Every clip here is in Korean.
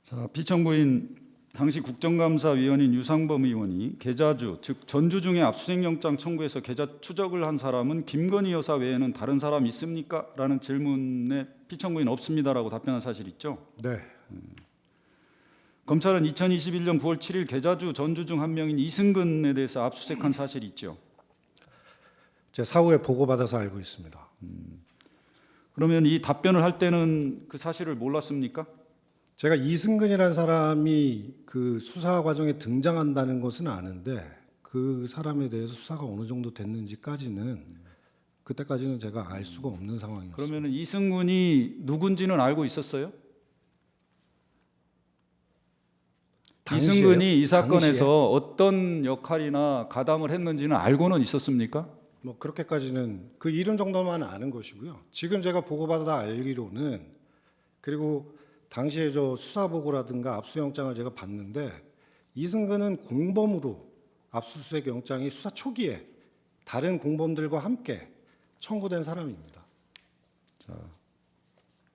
자, 피청구인 당시 국정감사위원인 유상범 의원이 계좌주, 즉 전주 중에 압수수색영장 청구해서 계좌 추적을 한 사람은 김건희 여사 외에는 다른 사람 있습니까? 라는 질문에 피청구인 없습니다라고 답변한 사실 있죠. 네, 검찰은 2021년 9월 7일 계좌주 전주 중 한 명인 이승근에 대해서 압수수색한 사실이 있죠. 제 사후에 보고받아서 알고 있습니다. 그러면 이 답변을 할 때는 그 사실을 몰랐습니까? 제가 이승근이라는 사람이 그 수사 과정에 등장한다는 것은 아는데 그 사람에 대해서 수사가 어느 정도 됐는지까지는 그때까지는 제가 알 수가 없는 상황이었어요. 그러면 이승근이 누군지는 알고 있었어요? 당시에요? 이승근이 이 사건에서 당시에? 어떤 역할이나 가담을 했는지는 알고는 있었습니까? 뭐 그렇게까지는 그 이름 정도만 아는 것이고요. 지금 제가 보고받아 알기로는 그리고 당시에 저 수사 보고라든가 압수영장을 제가 봤는데 이승근은 공범으로 압수수색 영장이 수사 초기에 다른 공범들과 함께 청구된 사람입니다.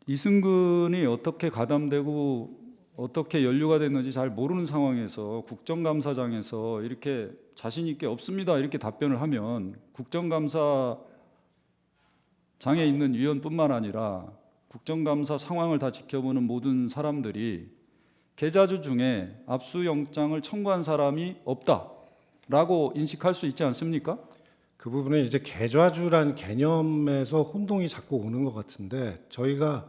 이승근이 어떻게 가담되고 어떻게 연루가 됐는지 잘 모르는 상황에서 국정감사장에서 이렇게 자신 있게 없습니다 이렇게 답변을 하면 국정감사장에 있는 위원뿐만 아니라 국정감사 상황을 다 지켜보는 모든 사람들이 계좌주 중에 압수영장을 청구한 사람이 없다라고 인식할 수 있지 않습니까? 그 부분은 이제 계좌주란 개념에서 혼동이 자꾸 오는 것 같은데 저희가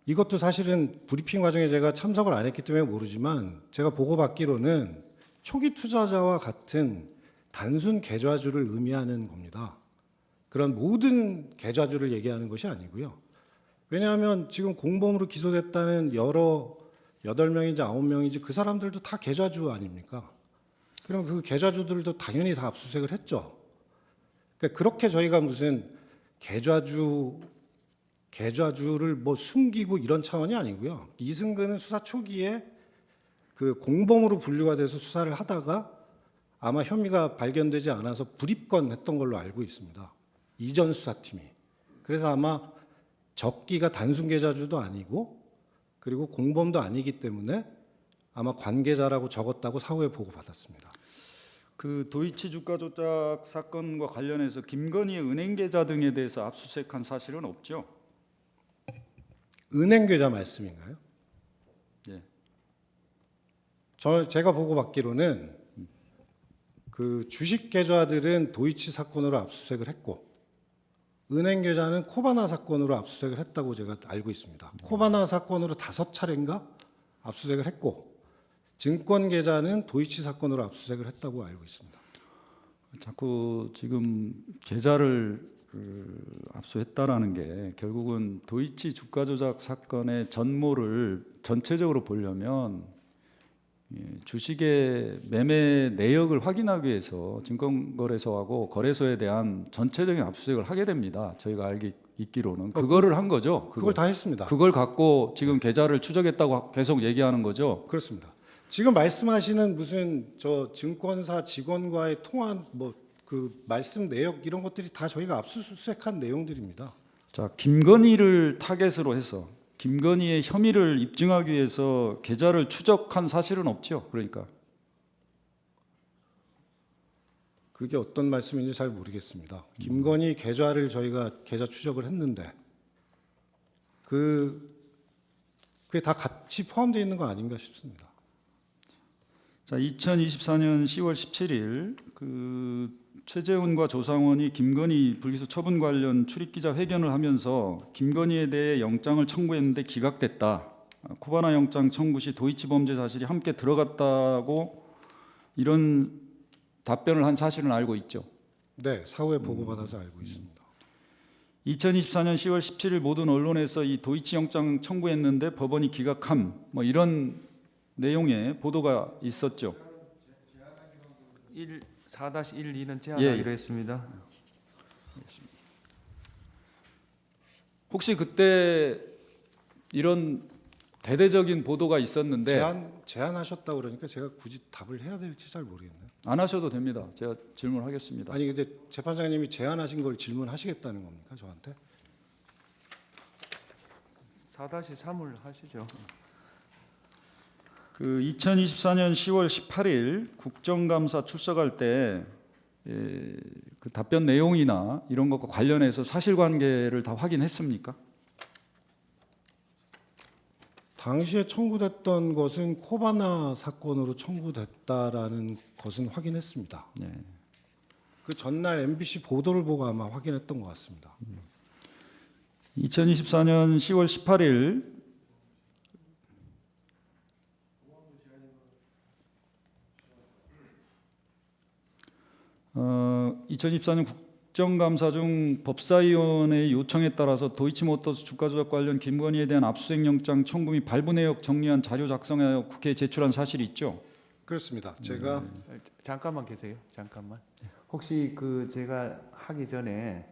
이것도 사실은 브리핑 과정에 제가 참석을 안 했기 때문에 모르지만 제가 보고받기로는 초기 투자자와 같은 단순 계좌주를 의미하는 겁니다. 그런 모든 계좌주를 얘기하는 것이 아니고요. 왜냐하면 지금 공범으로 기소됐다는 여러 8명인지 9명인지 그 사람들도 다 계좌주 아닙니까? 그럼 그 계좌주들도 당연히 다 압수수색을 했죠. 그러니까 그렇게 저희가 무슨 계좌주를 뭐 숨기고 이런 차원이 아니고요. 이승근은 수사 초기에 그 공범으로 분류가 돼서 수사를 하다가 아마 혐의가 발견되지 않아서 불입건 했던 걸로 알고 있습니다. 이전 수사팀이. 그래서 아마 적기가 단순 계좌주도 아니고 그리고 공범도 아니기 때문에 아마 관계자라고 적었다고 사후에 보고받았습니다. 그 도이치 주가 조작 사건과 관련해서 김건희의 은행 계좌 등에 대해서 압수수색한 사실은 없죠. 은행 계좌 말씀인가요? 예. 제가 보고받기로는 그 주식 계좌들은 도이치 사건으로 압수수색을 했고 은행 계좌는 코바나 사건으로 압수수색을 했다고 제가 알고 있습니다. 코바나 사건으로 5차례인가 압수수색을 했고 증권 계좌는 도이치 사건으로 압수수색을 했다고 알고 있습니다. 자꾸 지금 계좌를 압수했다라는 게 결국은 도이치 주가 조작 사건의 전모를 전체적으로 보려면 주식의 매매 내역을 확인하기 위해서 증권거래소하고 거래소에 대한 전체적인 압수수색을 하게 됩니다. 저희가 있기로는 그거를 한 거죠. 그걸 다 했습니다. 그걸 갖고 지금 계좌를 추적했다고 계속 얘기하는 거죠. 그렇습니다. 지금 말씀하시는 무슨 저 증권사 직원과의 통화 뭐 그 말씀 내역 이런 것들이 다 저희가 압수수색한 내용들입니다. 자, 김건희를 타겟으로 해서 김건희의 혐의를 입증하기 위해서 계좌를 추적한 사실은 없죠. 그러니까 그게 어떤 말씀인지 잘 모르겠습니다. 김건희 계좌를 저희가 계좌 추적을 했는데 그게 다 같이 포함되어 있는 거 아닌가 싶습니다. 자, 2024년 10월 17일 그 최재훈과 조상원이 김건희 불기소 처분 관련 출입기자 회견을 하면서 김건희에 대해 영장을 청구했는데 기각됐다. 코바나 영장 청구 시 도이치 범죄 사실이 함께 들어갔다고 이런 답변을 한 사실은 알고 있죠. 네, 사후에 보고받아서 알고 있습니다. 2024년 10월 17일 모든 언론에서 이 도이치 영장 청구했는데 법원이 기각함 뭐 이런 내용의 보도가 있었죠. 4-12는 제안하기로 예. 했습니다. 혹시 그때 이런 대대적인 보도가 있었는데 제안하셨다고 그러니까 제가 굳이 답을 해야 될지 잘 모르겠네요. 안 하셔도 됩니다. 제가 질문하겠습니다. 아니 근데 재판장님이 제안하신 걸 질문하시겠다는 겁니까 저한테? 4-3을 하시죠. 그 2024년 10월 18일 국정감사 출석할 때 그 답변 내용이나 이런 것과 관련해서 사실관계를 다 확인했습니까? 당시에 청구됐던 것은 코바나 사건으로 청구됐다라는 것은 확인했습니다. 네. 그 전날 MBC 보도를 보고 아마 확인했던 것 같습니다. 2024년 10월 18일 2024년 국정감사 중 법사위원회의 요청에 따라서 도이치모터스 주가 조작 관련 김건희에 대한 압수수색 영장 청구 및 발부 내역 정리한 자료 작성하여 국회에 제출한 사실이 있죠. 그렇습니다. 제가 잠깐만 계세요. 잠깐만. 혹시 그 제가 하기 전에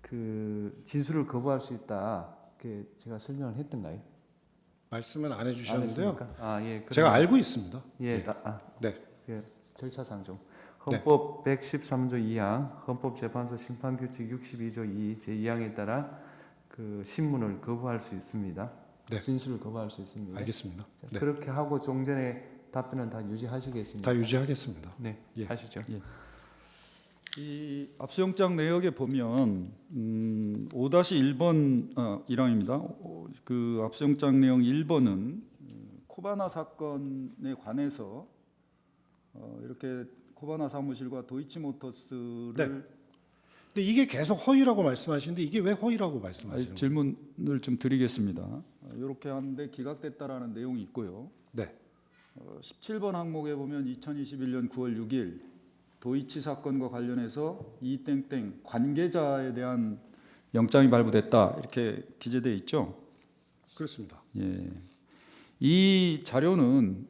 그 진술을 거부할 수 있다. 그 제가 설명을 했던가요? 말씀은 안 안 해주셨는데요. 했습니까? 아 예. 제가 알고 있습니다. 예. 네. 네. 그 절차상 좀. 네. 헌법 113조 2항, 헌법재판소 심판규칙 62조 2 제2항에 따라 그 신문을 거부할 수 있습니다. 네. 진술을 거부할 수 있습니다. 알겠습니다. 자, 네. 그렇게 하고 종전에 답변은 다 유지하시겠습니까? 다 유지하겠습니다. 네, 예. 하시죠. 이 압수영장 내역에 보면 5-1번 1항입니다. 그 압수영장 내용 1번은 코바나 사건에 관해서 이렇게 코바나 사무실과 도이치모터스를 네. 근데 이게 계속 허위라고 말씀하시는데 이게 왜 허위라고 말씀하시는 거예요? 질문을 좀 드리겠습니다. 이렇게 하는데 기각됐다라는 내용이 있고요. 네. 17번 항목에 보면 2021년 9월 6일 도이치 사건과 관련해서 이땡땡 관계자에 대한 영장이 발부됐다 이렇게 기재돼 있죠. 그렇습니다. 예. 이 자료는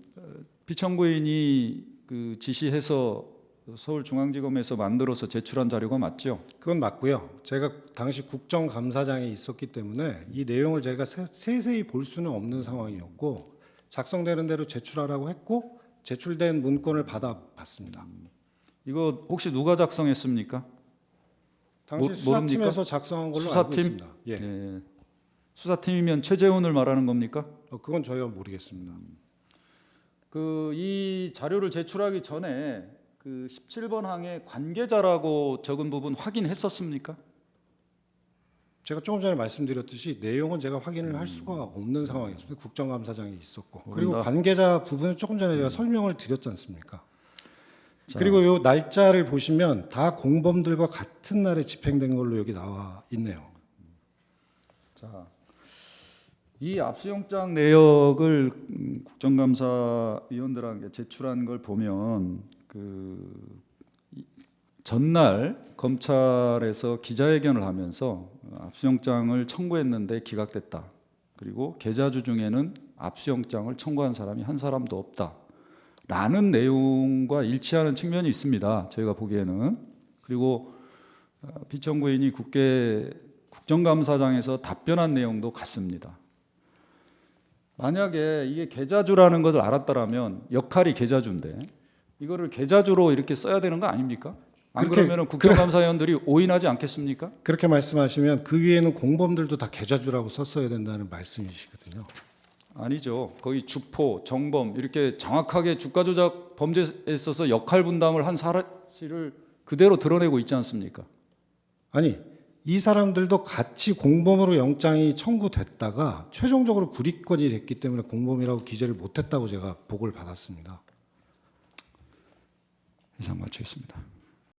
피청구인이 그 지시해서 서울중앙지검에서 만들어서 제출한 자료가 맞죠? 그건 맞고요. 제가 당시 국정감사장에 있었기 때문에 이 내용을 제가 세세히 볼 수는 없는 상황이었고 작성되는 대로 제출하라고 했고 제출된 문건을 받아봤습니다. 이거 혹시 누가 작성했습니까? 당시 모릅니까? 수사팀에서 작성한 걸로 알고 수사팀? 있습니다. 예. 예. 수사팀이면 최재훈을 말하는 겁니까? 그건 저희가 모르겠습니다. 그 이 자료를 제출하기 전에 그 17번 항에 관계자라고 적은 부분 확인했었습니까? 제가 조금 전에 말씀드렸듯이 내용은 제가 확인을 할 수가 없는 상황이었습니다. 국정감사장이 있었고 그리고 모른다. 관계자 부분은 조금 전에 제가 설명을 드렸지 않습니까? 자. 그리고 요 날짜를 보시면 다 공범들과 같은 날에 집행된 걸로 여기 나와 있네요. 자, 이 압수영장 내역을 국정감사위원들에게 제출한 걸 보면 전날 검찰에서 기자회견을 하면서 압수영장을 청구했는데 기각됐다. 그리고 계좌주 중에는 압수영장을 청구한 사람이 한 사람도 없다. 라는 내용과 일치하는 측면이 있습니다. 저희가 보기에는. 그리고 피청구인이 국정감사장에서 답변한 내용도 같습니다. 만약에 이게 계좌주라는 것을 알았더라면 역할이 계좌주인데 이거를 계좌주로 이렇게 써야 되는 거 아닙니까? 안 그러면 국정감사위원들이 오인하지 않겠습니까? 그렇게 말씀하시면 그 위에는 공범들도 다 계좌주라고 썼어야 된다는 말씀이시거든요. 아니죠. 거기 주포, 정범 이렇게 정확하게 주가 조작 범죄에 있어서 역할 분담을 한 사실을 그대로 드러내고 있지 않습니까? 아니 이 사람들도 같이 공범으로 영장이 청구됐다가 최종적으로 불이권이 됐기 때문에 공범이라고 기재를 못했다고 제가 보고를 받았습니다. 이상 마치겠습니다.